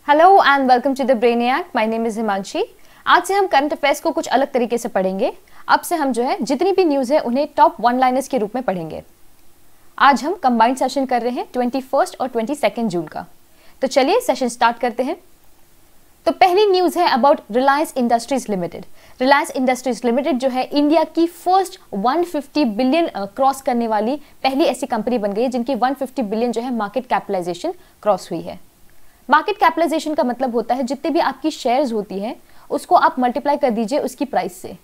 Hello and welcome to the Brainiac. My name is Himanshi. आज से हम करंट अफेयर्स को कुछ अलग तरीके से पढ़ेंगे। अब से हम जो है जितनी भी न्यूज़ है उन्हें टॉप वन लाइनर्स के रूप में पढ़ेंगे। आज हम कंबाइंड सेशन कर रहे हैं 21 और 22 जून का। तो चलिए सेशन स्टार्ट करते हैं। तो पहली न्यूज़ है about Reliance industries limited. Reliance industries limited जो है इंडिया की फर्स्ट 150 बिलियन क्रॉस करने वाली पहली ऐसी कंपनी बन गई है जिनकी 150 बिलियन जो है मार्केट कैपिटलाइजेशन क्रॉस हुई है। मार्केट कैपिटलाइजेशन का मतलब होता है जितने भी आपकी शेयर्स होती हैं उसको आप मल्टीप्लाई कर दीजिए उसकी प्राइस से,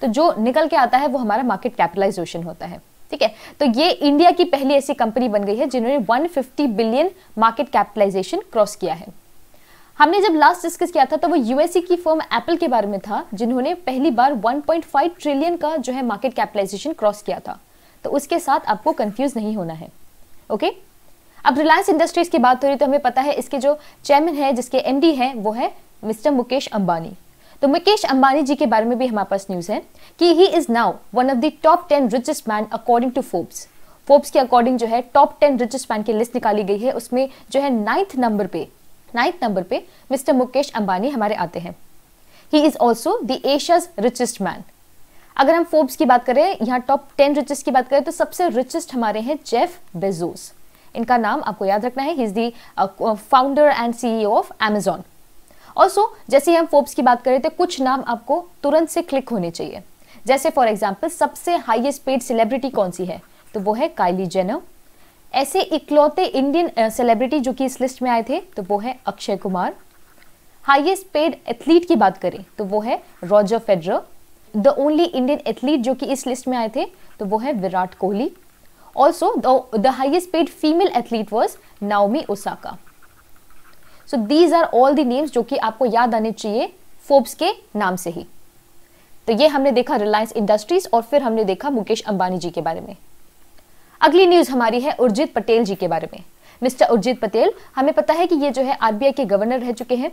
तो जो निकल के आता है वो हमारा मार्केट कैपिटलाइजेशन होता है। ठीक है, तो ये इंडिया की पहली ऐसी कंपनी बन गई है जिन्होंने 150 बिलियन मार्केट कैपिटलाइजेशन क्रॉस किया है। हमने जब लास्ट डिस्कस किया था तो वो यूएसए की फर्म एप्पल के बारे में था जिन्होंने पहली बार 1.5 ट्रिलियन का जो है मार्केट कैपिटलाइजेशन क्रॉस किया था। तो उसके साथ आपको कंफ्यूज नहीं होना है। ओके, अब रिलायंस इंडस्ट्रीज की बात हो रही तो हमें पता है इसके जो चेयरमैन है, जिसके एमडी हैं, वो है मिस्टर मुकेश अंबानी। तो मुकेश अंबानी जी के बारे में भी हमारे पास न्यूज है कि he is now one of the top 10 richest man according to Forbes. Forbes के अकॉर्डिंग जो है टॉप 10 रिचेस्ट मैन की लिस्ट निकाली गई है, उसमें जो है 9th नंबर पे मिस्टर मुकेश अंबानी हमारे आते हैं। He is also the Asia's richest man. अगर हम फोर्ब्स की बात करें, यहाँ टॉप 10 रिचेस्ट की बात करें तो सबसे रिचेस्ट हमारे हैं जेफ बेजोस। इनका नाम आपको याद रखना है। He is the founder and CEO of Amazon. Also जैसे हम फोर्ब्स की बात करें तो कुछ नाम आपको तुरंत से क्लिक होने चाहिए। जैसे फॉर एग्जांपल सबसे हाईएस्ट पेड सेलिब्रिटी कौन सी है, तो वो है काइली जेनर। ऐसे इकलौते इंडियन सेलिब्रिटी जो कि इस लिस्ट में आए थे तो वो है Akshay Kumar. Highest paid athlete की बात करें तो वो है Roger Federer. The only Indian athlete जो कि इस लिस्ट में आए थे तो वो है Virat Kohli. Also, the highest paid female athlete was Naomi Osaka. So these are all the names जो कि आपको याद आने चाहिए फोर्ब्स के नाम से ही। तो ये हमने देखा रिलायंस इंडस्ट्रीज और फिर हमने देखा मुकेश अंबानी जी के बारे में। अगली न्यूज हमारी है उर्जित पटेल जी के बारे में। मिस्टर उर्जित पटेल, हमें पता है कि ये जो है आरबीआई के गवर्नर रह चुके हैं।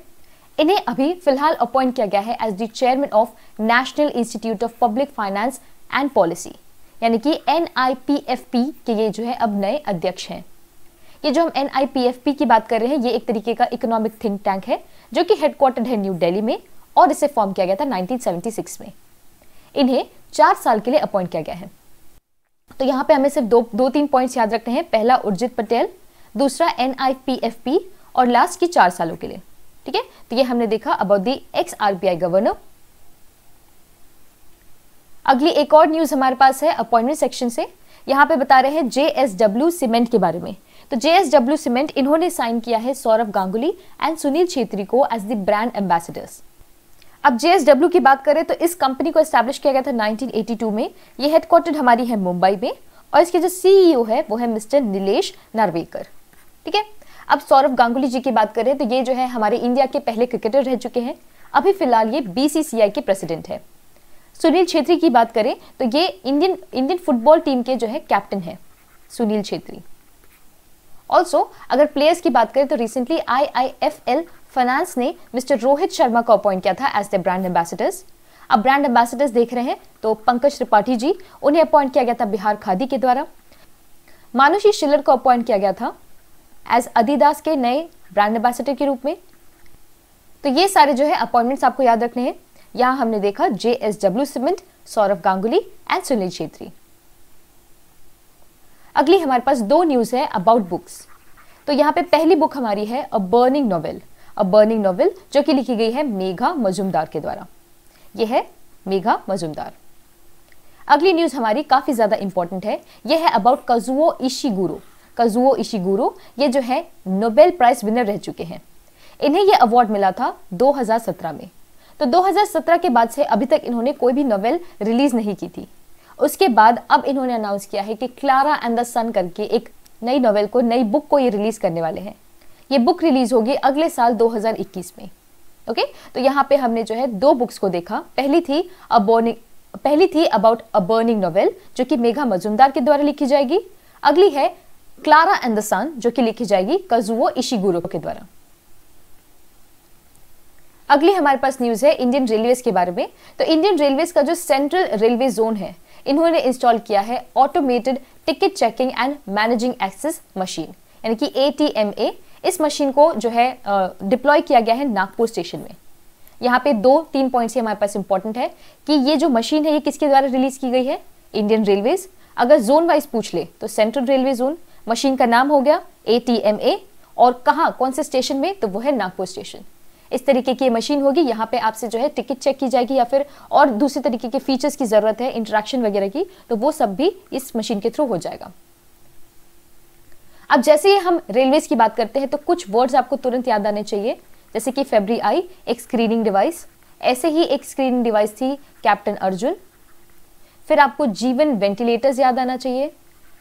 इन्हें अभी फिलहाल अपॉइंट किया गया है as the chairman of National Institute of Public Finance and Policy, यानी कि NIPFP के ये जो है अब नए अध्यक्ष हैं। ये जो हम NIPFP की बात कर रहे हैं ये एक तरीके का इकोनॉमिक थिंक टैंक है जो कि हेडक्वार्टर्ड है न्यू दिल्ली में और इसे फॉर्म किया गया था 1976 में। इन्हें 4 साल के लिए अपॉइंट किया गया है। तो यहाँ पे हमें सिर्फ दो तीन पॉइंट्स याद रखते हैं। पहला उर्जित पटेल, दूसरा NIPFP और लास्ट की 4 सालों के लिए। ठीक है, तो ये हमने देखा about the x RBI governor. अगली एक और न्यूज हमारे पास है अपॉइंटमेंट सेक्शन से। यहाँ पे बता रहे हैं JSW सीमेंट के बारे में। तो JSW सीमेंट इन्होंने साइन किया है सौरभ गांगुली एंड सुनील छेत्री को एज द ब्रांड एम्बेसडर्स। अब JSW की बात करें तो इस कंपनी को एस्टैब्लिश किया गया था 1982 में। ये हेडक्वार्टर्ड हमारी है मुंबई में और इसके जो CEO है वो है मिस्टर नीलेश नार्वेकर। ठीक है, अब सौरभ गांगुली जी की बात करें तो ये जो है हमारे इंडिया के पहले क्रिकेटर रह चुके हैं। अभी फिलहाल ये BCCI के प्रेसिडेंट है। सुनील छेत्री की बात करें तो ये इंडियन फुटबॉल टीम के जो है कैप्टन है सुनील छेत्री। ऑल्सो अगर प्लेयर्स की बात करें तो रिसेंटली IIFL फाइनेंस ने मिस्टर रोहित शर्मा को अपॉइंट किया था एज द ब्रांड एम्बेसडर्स। अब ब्रांड एम्बेसडर्स देख रहे हैं तो पंकज त्रिपाठी जी, उन्हें अपॉइंट किया गया था बिहार खादी के द्वारा। मानुषी शिलर को अपॉइंट किया गया था एज अदिदास के नए ब्रांड एम्बेसडर के रूप में। तो ये सारे जो है अपॉइंटमेंट्स आपको याद रखने हैं। यहां हमने देखा JSW cement, Saurabh Ganguly and Sunil Chhetri. अगली हमारे पास 2 न्यूज है अबाउट बुक्स। तो यहाँ पे पहली बुक हमारी है अ बर्निंग नॉवेल जो कि लिखी गई है मेघा मजुमदार के द्वारा। यह है मेघा मजुमदार। अगली न्यूज हमारी काफी ज्यादा इंपॉर्टेंट है। यह है अबाउट काजुओ इशिगुरो। ये जो है नोबेल प्राइज विनर रह चुके हैं। इन्हें यह अवार्ड मिला था 2017 में। तो 2017 के बाद से अभी तक इन्होंने कोई भी नॉवेल रिलीज नहीं की थी। उसके बाद अब इन्होंने अनाउंस किया है कि क्लारा एंड द सन करके एक नई नॉवेल को, नई बुक को ये रिलीज करने वाले हैं। ये बुक रिलीज होगी अगले साल 2021 में। ओके, तो यहाँ पे हमने जो है 2 बुक्स को देखा। पहली थी अबाउट अ बर्निंग नॉवेल जो कि मेघा मजुमदार के द्वारा लिखी जाएगी। अगली है क्लारा एंड द सन जो कि लिखी जाएगी काजुओ इशिगुरो के द्वारा। अगली हमारे पास न्यूज है इंडियन रेलवेज के बारे में। तो इंडियन रेलवेज का जो सेंट्रल रेलवे जोन है इन्होंने इंस्टॉल किया है automated ticket checking and managing access machine, यानी कि ATMA इस मशीन को जो है डिप्लॉय किया गया है नागपुर स्टेशन में। यहाँ पे 2-3 पॉइंट्स हमारे पास इंपॉर्टेंट है कि ये जो मशीन है ये किसके द्वारा रिलीज की गई है, इंडियन रेलवेज। अगर जोन वाइज पूछ ले तो सेंट्रल रेलवे जोन। मशीन का नाम हो गया ATMA और कहाँ कौन से स्टेशन में, तो वो है नागपुर स्टेशन। इस तरीके की मशीन होगी। यहाँ पे आपसे जो है टिकट चेक की जाएगी या फिर और दूसरे तरीके के फीचर्स की जरूरत है, इंटरेक्शन वगैरह की, तो वो सब भी इस मशीन के थ्रू हो जाएगा। अब जैसे ही हम रेलवेज की बात करते हैं तो कुछ वर्ड्स आपको तुरंत याद आने चाहिए, जैसे कि फेब्री आई एक स्क्रीनिंग डिवाइस, ऐसे ही एक स्क्रीनिंग डिवाइस थी कैप्टन अर्जुन। फिर आपको जीवन वेंटिलेटर्स याद आना चाहिए,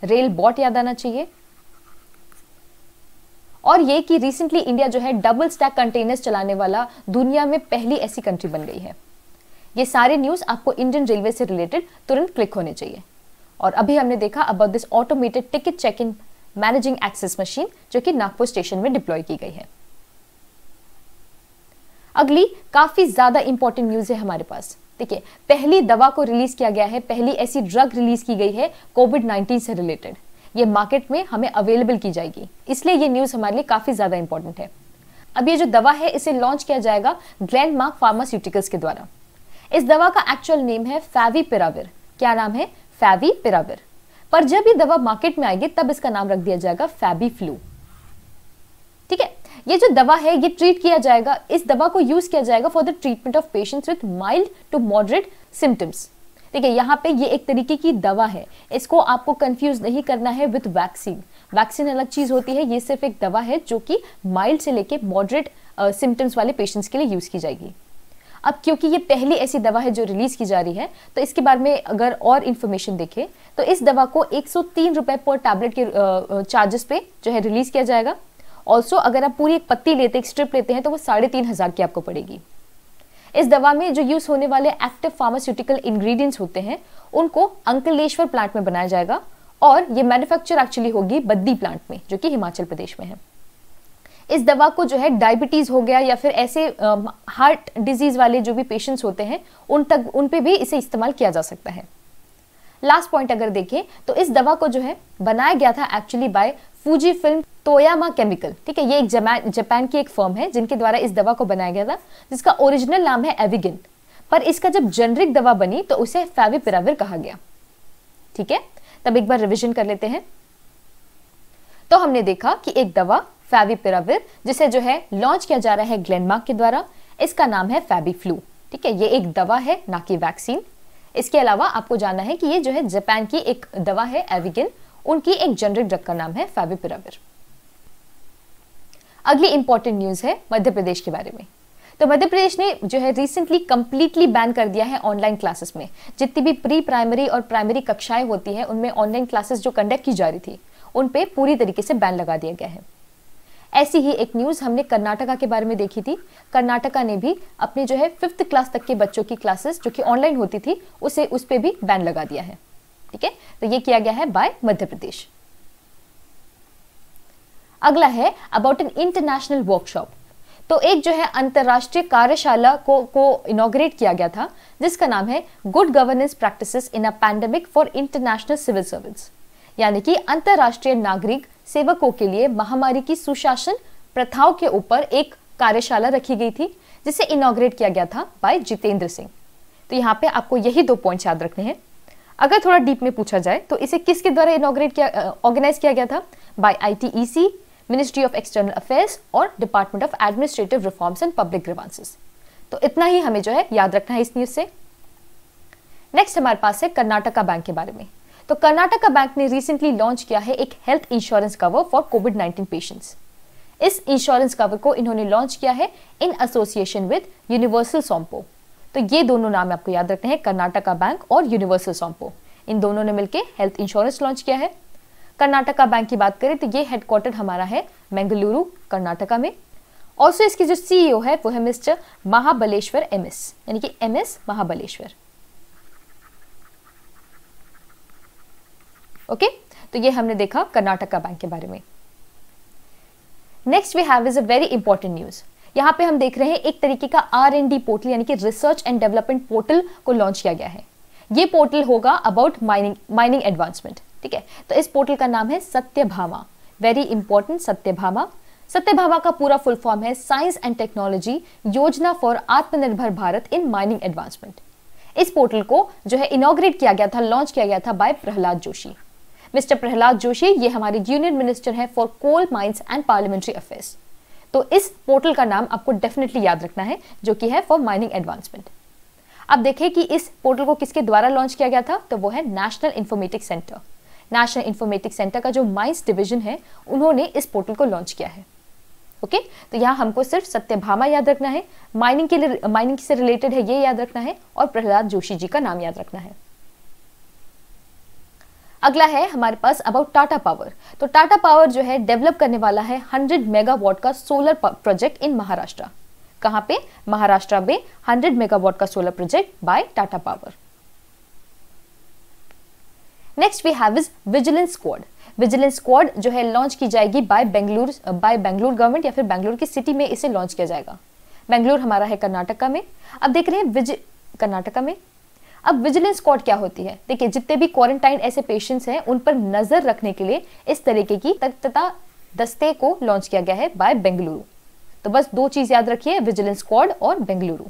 रेल बॉट याद आना चाहिए, और ये कि रिसेंटली इंडिया जो है डबल स्टैक कंटेनर्स चलाने वाला दुनिया में पहली ऐसी कंट्री बन गई है। ये सारे न्यूज आपको इंडियन रेलवे से रिलेटेड तुरंत क्लिक होने चाहिए। और अभी हमने देखा about this automated ticket check in managing access machine जो कि नागपुर स्टेशन में डिप्लॉय की गई है। अगली काफी ज्यादा इंपॉर्टेंट न्यूज है हमारे पास। देखिए, पहली दवा को रिलीज किया गया है, पहली ऐसी ड्रग रिलीज की गई है कोविड-19 से रिलेटेड। ये मार्केट में हमें अवेलेबल की जाएगी, इसलिए ये न्यूज हमारे लिए काफी ज्यादा इंपॉर्टेंट है। अब ये जो दवा है इसे लॉन्च किया जाएगा ग्लेनमार्क फार्मास्यूटिकल्स के द्वारा। इस दवा का एक्चुअल नेम है फैविपिराविर। क्या नाम है? फैविपिराविर। पर जब ये दवा मार्केट में आएगी तब इसका नाम रख दिया जाएगा फैबीफ्लू। ठीक है, ये जो दवा है ये ट्रीट किया जाएगा, इस दवा को यूज किया जाएगा for the treatment of patients with mild to moderate symptoms. देखिए, यहाँ पे ये एक तरीके की दवा है, इसको आपको कंफ्यूज नहीं करना है विद वैक्सीन। वैक्सीन अलग चीज होती है, ये सिर्फ एक दवा है जो कि माइल्ड से लेके मॉडरेट सिम्टम्स वाले पेशेंट्स के लिए यूज की जाएगी। अब क्योंकि ये पहली ऐसी दवा है जो रिलीज की जा रही है, तो इसके बारे में अगर और इन्फॉर्मेशन देखें तो इस दवा को 103 रुपए पर टैबलेट के चार्जेस पे जो है रिलीज किया जाएगा। ऑल्सो अगर आप पूरी एक पत्ती लेते, एक स्ट्रिप लेते हैं तो वो 3,500 की आपको पड़ेगी। इस दवा में जो यूज होने वाले एक्टिव फार्मास्यूटिकल इंग्रेडिएंट्स होते हैं उनको अंकलेश्वर प्लांट में बनाया जाएगा और ये मैन्युफैक्चर एक्चुअली होगी बद्दी प्लांट में जो कि हिमाचल प्रदेश में है। इस दवा को जो है डायबिटीज हो गया या फिर ऐसे हार्ट डिजीज वाले जो भी पेशेंट्स होते हैं उन पे भी इसे इस्तेमाल किया जा सकता है। लास्ट पॉइंट अगर देखें तो इस दवा को जो है बनाया गया था actually by Fujifilm Toyama chemical. ठीक है, ये एक जापान की एक फर्म है जिनके द्वारा इस दवा को बनाया गया था, जिसका ओरिजिनल नाम है एविगिन, पर इसका जब जेनरिक दवा बनी तो उसे फैविपिराविर कहा गया। ठीक है, तब एक बार रिवीजन कर लेते हैं। तो हमने देखा कि एक दवा फैविपिराविर जिसे जो है लॉन्च किया जा रहा है ग्लेनमार्क के द्वारा, इसका नाम है फैबीफ्लू। ठीक है, ये एक दवा है ना कि वैक्सीन। इसके अलावा आपको जानना है कि ये जो है जापान की एक दवा है एविगिन, उनकी एक जेनरिक ड्रग का नाम है फैविपिराविर। अगली इंपॉर्टेंट न्यूज है मध्य प्रदेश के बारे में। तो मध्य प्रदेश ने जो है रिसेंटली कंप्लीटली बैन कर दिया है ऑनलाइन क्लासेस में। जितनी भी प्री प्राइमरी और प्राइमरी कक्षाएं होती है उनमें ऑनलाइन क्लासेस जो कंडक्ट की जा रही थी उन पे पूरी तरीके से बैन लगा दिया गया है। ऐसी ही एक न्यूज हमने कर्नाटका के बारे में देखी थी। कर्नाटका ने भी अपने जो है 5th क्लास तक के बच्चों की क्लासेस जो कि ऑनलाइन होती थी उस पे भी बैन लगा दिया है। ठीक है, तो ये किया गया है बाय मध्य प्रदेश। अगला है अबाउट एन इंटरनेशनल वर्कशॉप। तो एक जो है अंतरराष्ट्रीय कार्यशाला को इनॉग्रेट किया गया था जिसका नाम है good governance practices in a pandemic for international civil servants, यानी कि अंतरराष्ट्रीय नागरिक सेवकों के लिए महामारी की सुशासन प्रथाओं के ऊपर एक कार्यशाला रखी गई थी जिसे इनॉग्रेट किया गया था बाय जितेंद्र सिंह। तो यहाँ पे आपको यही 2 पॉइंट्स याद रखने हैं। अगर थोड़ा डीप में पूछा जाए तो इसे किसके द्वारा ऑर्गेनाइज किया गया था? बाय ITEC, ministry of external affairs और department of administrative reforms and public grievances. तो इतना ही हमें जो है याद रखना है इस न्यूज से। नेक्स्ट हमारे पास है कर्नाटका बैंक के बारे में। तो कर्नाटका बैंक ने रिसेंटली लॉन्च किया है एक health insurance cover for covid patients. इस इंश्योरेंस कवर को इन्होंने लॉन्च किया है in association with universal Sompo. तो ये दोनों नाम आपको याद रखने हैं, कर्नाटका बैंक और यूनिवर्सल सोम्पो। इन दोनों ने मिलकर हेल्थ इंश्योरेंस लॉन्च किया है। कर्नाटका बैंक की बात करें तो ये हेडक्वार्टर हमारा है बेंगलुरु कर्नाटका में। ऑल्सो इसके जो CEO है वो है मिस्टर महाबलेश्वर MS, यानी कि MS महाबलेश्वर। ओके, तो ये हमने देखा कर्नाटका बैंक के बारे में। Next we have is a very important news. यहाँ पे हम देख रहे हैं एक तरीके का R&D पोर्टल यानी कि रिसर्च एंड डेवलपमेंट पोर्टल को लॉन्च किया गया है। ये पोर्टल होगा अबाउट माइनिंग एडवांसमेंट। ठीक है, तो इस पोर्टल का नाम है सत्यभामा। Very important, Satyabhama. सत्यभामा का पूरा फुल फॉर्म है science and technology Yojana for Aatmanirbhar Bharat in mining advancement. इस पोर्टल को जो है इनॉग्रेट किया गया था, लॉन्च किया गया था बाय प्रहलाद जोशी। मिस्टर प्रहलाद जोशी ये हमारे यूनियन मिनिस्टर हैं for coal mines and parliamentary affairs. तो इस पोर्टल का नाम आपको डेफिनेटली याद रखना है, जो कि है फॉर माइनिंग एडवांसमेंट। अब देखें कि इस पोर्टल को किसके द्वारा लॉन्च किया गया था, तो वो है national informatics centre. National informatics centre का जो माइंस डिवीजन है, उन्होंने इस पोर्टल को लॉन्च किया है। ओके, तो यहाँ हमको सिर्फ सत्यभामा याद रखना है, माइनिंग से रिलेटेड है ये याद रखना है, और प्रहलाद जोशी जी का नाम याद रखना है। अगला है हमारे पास अबाउट टाटा पावर। तो टाटा पावर जो है डेवलप करने वाला है 100 मेगावाट का सोलर प्रोजेक्ट इन महाराष्ट्र। कहाँ पे? महाराष्ट्र में 100 मेगावाट का solar project by Tata power. Next we have is vigilance squad. Vigilance squad जो है लॉन्च की जाएगी बाय बेंगलुरु गवर्नमेंट, या फिर बेंगलुरु की सिटी में इसे लॉन्च किया जाएगा। बेंगलुरु हमारा है कर्नाटका में। अब देख रहे हैं कर्नाटका में। अब विजिलेंस स्क्वाड क्या होती है? देखिए, जितने भी क्वारंटाइन ऐसे पेशेंट्स हैं उन पर नजर रखने के लिए इस तरीके की तथा दस्ते को लॉन्च किया गया है बाय बेंगलुरु। तो बस दो चीज याद रखिए, विजिलेंस स्क्वाड और Bengaluru.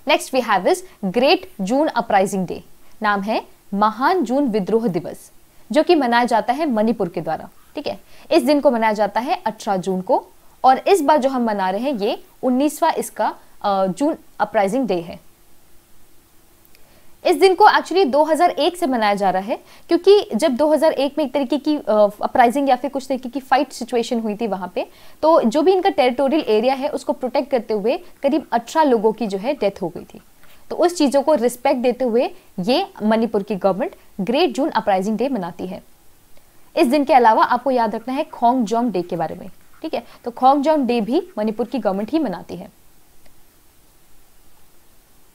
Next we have is great June uprising day. नाम है महान जून विद्रोह दिवस, जो कि मनाया जाता है मणिपुर के द्वारा। ठीक है, इस दिन को मनाया जाता है 18 जून को, और इस बार जो हम मना रहे हैं ये 19वां इसका जून अपराइजिंग डे है। इस दिन को एक्चुअली 2001 से मनाया जा रहा है, क्योंकि जब 2001 में एक तरीके की अपराइजिंग या फिर कुछ तरीके की फाइट सिचुएशन हुई थी वहां पे, तो जो भी इनका टेरिटोरियल एरिया है उसको प्रोटेक्ट करते हुए करीब 18 लोगों की जो है डेथ हो गई थी। तो उस चीजों को रिस्पेक्ट देते हुए ये मणिपुर की government great June uprising day मनाती है। इस दिन के अलावा आपको याद रखना है खोंगजोंग डे के बारे में। ठीक है, तो खोंगजोंग डे भी मणिपुर की गवर्नमेंट ही मनाती है।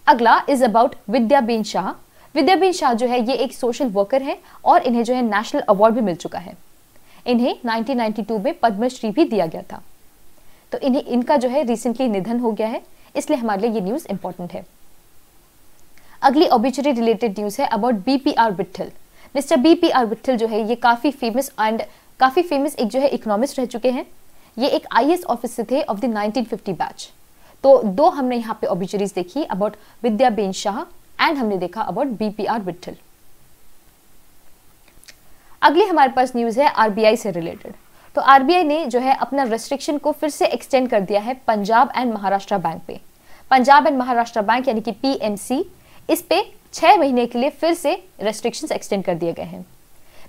अगला इज अबाउट विद्याबेन शाह। विद्याबेन शाह जो है ये एक सोशल वर्कर है, और इन्हें जो है नेशनल अवार्ड भी मिल चुका है। इन्हें 1992 में पद्मश्री भी दिया गया था। तो इनका जो है रिसेंटली निधन हो गया है, इसलिए हमारे लिए ये न्यूज इंपॉर्टेंट है। अगली ऑब्ituary रिलेटेड न्यूज है about BPR Vitthal. Mister BPR Vitthal जो है ये काफी फेमस एक जो है इकोनॉमिस्ट रह चुके हैं। ये एक आईएएस ऑफिसर थे ऑफ द 1950 बैच। तो दो हमने यहाँ पे ऑब्ituaries देखी अबाउट विद्याबेन शाह, एंड हमने देखा अबाउट बीपीआर विट्ठल। अगली हमारे पास न्यूज है आरबीआई से रिलेटेड। तो आरबीआई ने जो है अपना रेस्ट्रिक्शन को फिर से एक्सटेंड कर दिया है पंजाब एंड महाराष्ट्र बैंक पे। पंजाब एंड महाराष्ट्र बैंक यानी कि पीएमसी, इस पे 6 महीने के लिए फिर से रेस्ट्रिक्शंस एक्सटेंड कर दिए गए हैं।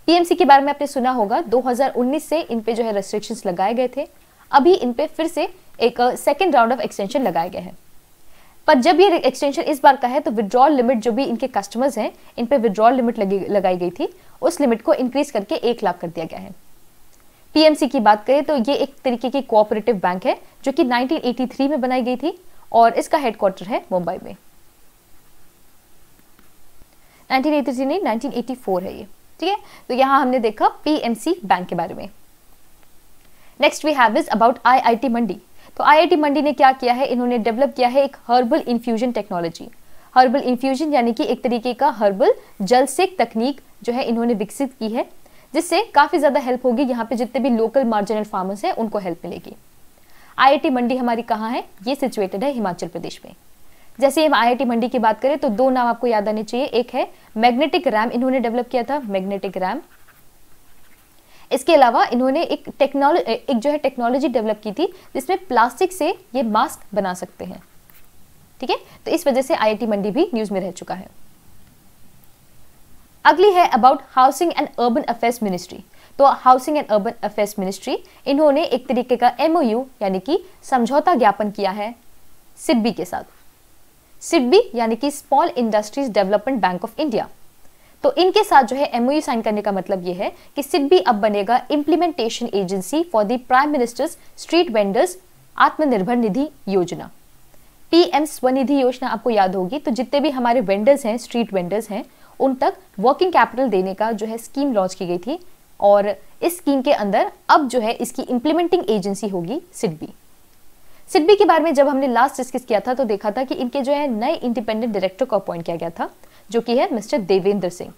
पीएमसी के बारे में आपने सुना होगा, 2019 से इन पे जो है रेस्ट्रिक्शंस लगाए गए थे। अभी इन पे फिर से एक सेकेंड राउंड ऑफ एक्सटेंशन लगाए गए हैं। पर जब ये एक्सटेंशन इस बार का है, तो विड्रॉल लिमिट जो भी इनके कस्टमर्स हैं, इन पे विड्रॉल लिमिट लगाई गई थी, उस लिमिट को इंक्रीज करके 1 लाख कर दिया गया है। पीएमसी की बात करें तो ये एक तरीके की कोऑपरेटिव बैंक है, जो कि 1983 में बनाई गई थी, और इसका हेडक्वार्टर है मुंबई में। 1983 नहीं, 1984 है ये। ठीक है, तो यहाँ हमने देखा पीएमसी बैंक के बारे में। Next we have is about IIT Mandi. तो आईआईटी मंडी ने क्या किया है, इन्होंने डेवलप किया है एक herbal infusion technology. Herbal infusion यानी कि एक तरीके का हर्बल जल सेक तकनीक जो है इन्होंने विकसित की है, जिससे काफी ज्यादा हेल्प होगी। यहाँ पे जितने भी लोकल मार्जिनल फार्मर्स हैं उनको हेल्प मिलेगी। आईआईटी मंडी हमारी कहाँ है? ये सिचुएटेड है हिमाचल प्रदेश में। जैसे हम आईआईटी मंडी की बात करें तो दो नाम आपको याद आने चाहिए। एक है मैग्नेटिक रैम, इन्होंने डेवलप किया था मैग्नेटिक रैम। इसके अलावा इन्होंने एक जो है टेक्नोलॉजी डेवलप की थी जिसमें प्लास्टिक से ये मास्क बना सकते हैं। ठीक है, तो इस वजह से आईआईटी मंडी भी न्यूज में रह चुका है। अगली है about housing and urban affairs ministry. तो housing and urban affairs ministry, इन्होंने एक तरीके का एमओयू यानी कि समझौता ज्ञापन किया है सिडबी के साथ। सिडबी यानी कि small industries development bank of India. तो इनके साथ जो है एमओयू साइन करने का मतलब ये है कि सिडबी अब बनेगा implementation agency for the prime ministers street vendors Atmanirbhar Nidhi योजना। पीएम स्वनिधि योजना आपको याद होगी। तो जितने भी हमारे वेंडर्स हैं, स्ट्रीट वेंडर्स हैं, उन तक वर्किंग कैपिटल देने का जो है स्कीम लॉन्च की गई थी, और इस स्कीम के अंदर अब जो है इसकी इंप्लीमेंटिंग एजेंसी होगी सिडबी। सिडबी के बारे में जब हमने लास्ट डिस्कस किया था तो देखा था कि इनके जो है नए इंडिपेंडेंट डायरेक्टर को अपॉइंट किया गया था, जो कि है mister Devendra Singh.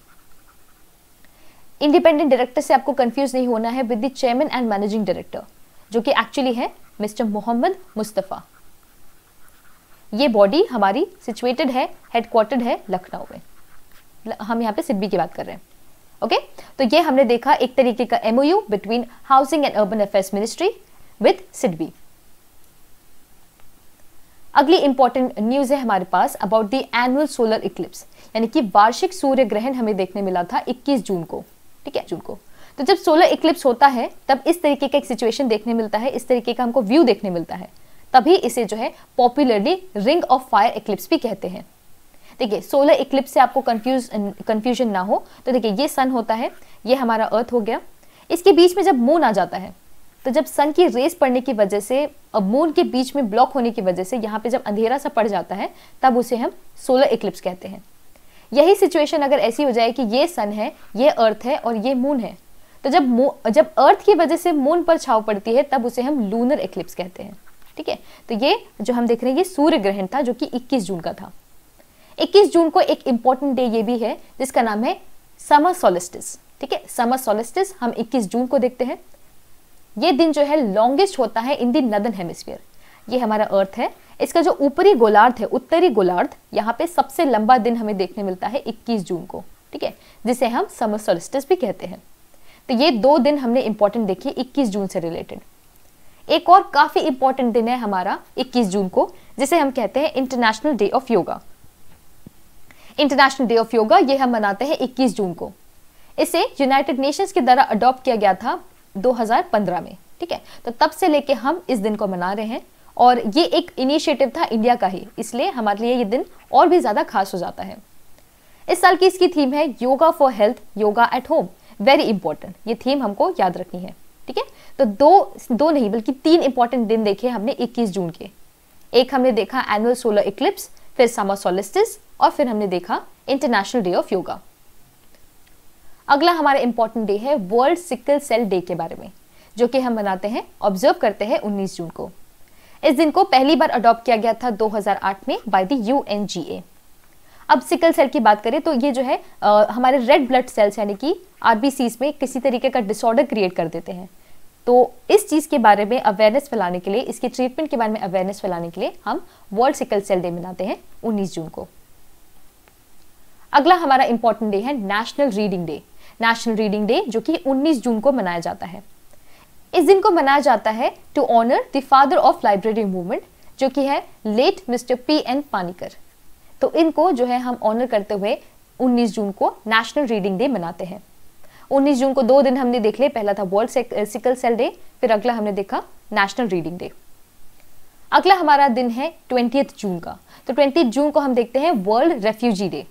Independent director से आपको कंफ्यूज नहीं होना है with the chairman and managing director, जो कि एक्चुअली है मिस्टर मोहम्मद मुस्तफ़ा। ये बॉडी हमारी सिचुएटेड है, हेडक्वार्टर्ड है लखनऊ में। हम यहाँ पे सिडबी की बात कर रहे हैं। ओके, तो ये हमने देखा एक तरीके का MOU between housing and urban affairs ministry with SIDBI. अगली इंपॉर्टेंट न्यूज है हमारे पास about the annual solar eclipse, यानी कि वार्षिक सूर्य ग्रहण हमें देखने मिला था 21 जून को। ठीक है, जून को। तो जब सोलर इक्लिप्स होता है तब इस तरीके का एक सिचुएशन देखने मिलता है, इस तरीके का हमको व्यू देखने मिलता है, तभी इसे जो है popularly ring of fire Eclipse भी कहते हैं। देखिए, सोलर इक्लिप्स से आपको कंफ्यूजन ना हो तो देखिए, ये सन होता है, ये हमारा अर्थ हो गया, इसके बीच में जब मून आ जाता है तो जब सन की रेस पड़ने की वजह से अब मून के बीच में ब्लॉक होने की वजह से यहाँ पे जब अंधेरा सा पड़ जाता है तब उसे हम सोलर इक्लिप्स कहते हैं। यही सिचुएशन अगर ऐसी हो जाए कि ये सन है, ये अर्थ है और ये मून है, तो जब अर्थ की वजह से मून पर छाव पड़ती है तब उसे हम लूनर इक्लिप्स कहते हैं। ठीक है, तो ये जो हम देख रहे हैं ये सूर्य ग्रहण था जो कि 21 जून का था। 21 जून को एक इंपॉर्टेंट डे ये भी है जिसका नाम है समर सोलिस्टिस। ठीक है, समर सोलिस्टिस हम 21 जून को देखते हैं। ये दिन जो है लॉन्गेस्ट होता है इन द नदर्न हेमिस्फीयर। ये हमारा अर्थ है, इसका जो ऊपरी गोलार्ध है, उत्तरी गोलार्ध, यहाँ पे सबसे लंबा दिन हमें देखने मिलता है 21 जून को। ठीक है, जिसे हम समर सोलिस्टिस भी कहते हैं। तो ये 2 दिन हमने इंपॉर्टेंट देखे 21 जून से रिलेटेड। एक और काफी इंपॉर्टेंट दिन है हमारा 21 जून को, जिसे हम कहते हैं international day of yoga. International day of yoga ये हम मनाते हैं 21 जून को। इसे यूनाइटेड नेशंस के द्वारा अडॉप्ट किया गया था 2015 में। ठीक है, तो तब से लेके हम इस दिन को मना रहे हैं और ये एक इनिशिएटिव था इंडिया का ही, इसलिए हमारे लिए ये दिन और भी ज्यादा खास हो जाता है। इस साल की इसकी थीम है yoga for health, yoga at home. Very important, ये थीम हमको याद रखनी है। ठीक है, तो दो नहीं बल्कि 3 इंपॉर्टेंट दिन देखे हमने 21 जून के। एक हमने देखा एनुअल सोलर इक्लिप्स, फिर समर सोलिस्टिस और फिर हमने देखा इंटरनेशनल डे ऑफ योगा। अगला हमारा इंपॉर्टेंट डे है वर्ल्ड सिकल सेल डे के बारे में, जो कि हम मनाते हैं, ऑब्जर्व करते हैं 19 जून को। इस दिन को पहली बार अडॉप्ट किया गया था 2008 में बाय द UNGA। अब सिकल सेल की बात करें तो ये जो है हमारे रेड ब्लड सेल्स यानी कि RBCs में किसी तरीके का डिसऑर्डर क्रिएट कर देते हैं। तो इस चीज के बारे में अवेयरनेस फैलाने के लिए, इसके ट्रीटमेंट के बारे में अवेयरनेस फैलाने के लिए हम वर्ल्ड सिकल सेल डे मनाते हैं 19 जून को। अगला हमारा इंपॉर्टेंट डे है national reading day. National reading day जो कि 19 जून को मनाया जाता है। इस दिन को मनाया जाता है to honour the father of library movement, जो कि है लेट मिस्टर PN पानीकर। तो इनको जो है हम ऑनर करते हुए 19 जून को नेशनल रीडिंग डे मनाते हैं। 19 जून को 2 दिन हमने देख लिए, पहला था वर्ल्ड सिकल सेल डे, फिर अगला हमने देखा नेशनल रीडिंग डे। अगला हमारा दिन है 20 जून का। तो 20 जून को हम देखते हैं वर्ल्ड रेफ्यूजी डे।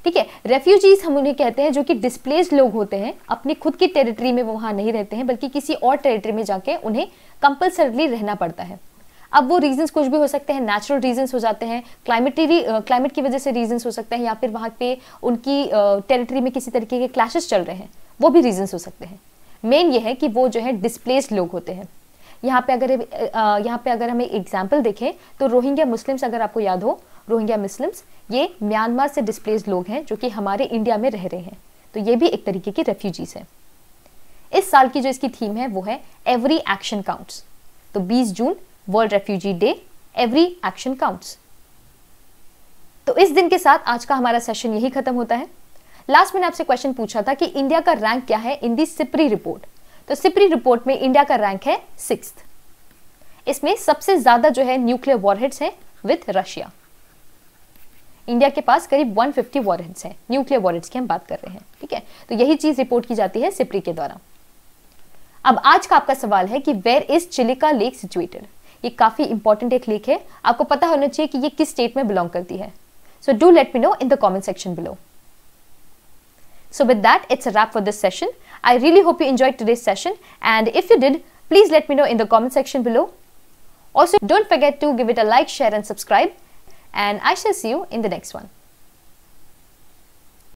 ठीक है, रेफ्यूजीज हम उन्हें कहते हैं जो कि डिस्प्लेस्ड लोग होते हैं, अपनी खुद की टेरिटरी में वो वहां नहीं रहते हैं बल्कि किसी और टेरिटरी में जाके उन्हें कंपल्सरीली रहना पड़ता है। अब वो रीजंस कुछ भी हो सकते हैं, नेचुरल रीजंस हो जाते हैं, क्लाइमेट की वजह से रीजंस हो सकते हैं, या फिर वहां पे उनकी टेरिटरी में किसी तरीके के क्लैशेस चल रहे हैं, वो भी रीजंस हो सकते हैं। मेन ये है कि वो जो है डिस्प्लेस्ड लोग होते हैं। यहाँ पे अगर हम एक एग्जाम्पल देखें तो रोहिंग्या मुस्लिम्स, अगर आपको याद हो, रोहिंग्या मुस्लिम्स ये म्यांमार से डिस्प्लेस्ड लोग हैं जो कि हमारे इंडिया में रह रहे हैं, तो ये भी एक तरीके की रेफ्यूजीज हैं। इस साल की जो इसकी थीम है वो है एवरी एक्शन काउंट्स। तो 20 June world refugee day, every action counts. तो इस दिन के साथ आज का हमारा सेशन यही खत्म होता है। लास्ट मैंने आपसे क्वेश्चन पूछा था कि इंडिया का रैंक क्या है इन दी सिप्री रिपोर्ट। तो सिप्री रिपोर्ट में इंडिया का रैंक है 6th। इसमें सबसे ज्यादा जो है न्यूक्लियर वॉरहेड्स है विद रशिया। इंडिया के पास करीब 150 वॉरहेड्स हैं, न्यूक्लियर वॉरहेड्स की हम बात कर रहे हैं। ठीक है, तो यही चीज रिपोर्ट की जाती है सिप्री के द्वारा। अब आज का आपका सवाल है कि where is Chilika lake situated. ये काफी इंपॉर्टेंट एक लेक है, आपको पता होना चाहिए कि ये किस स्टेट में बिलोंग करती है। So do let me know in the comment section below. So with that, it's a wrap for this session. I really hope you enjoyed today's session, and if you did, please let me know in the comment section below. Also, don't forget to give it a like, share and subscribe, and I shall see you in the next one.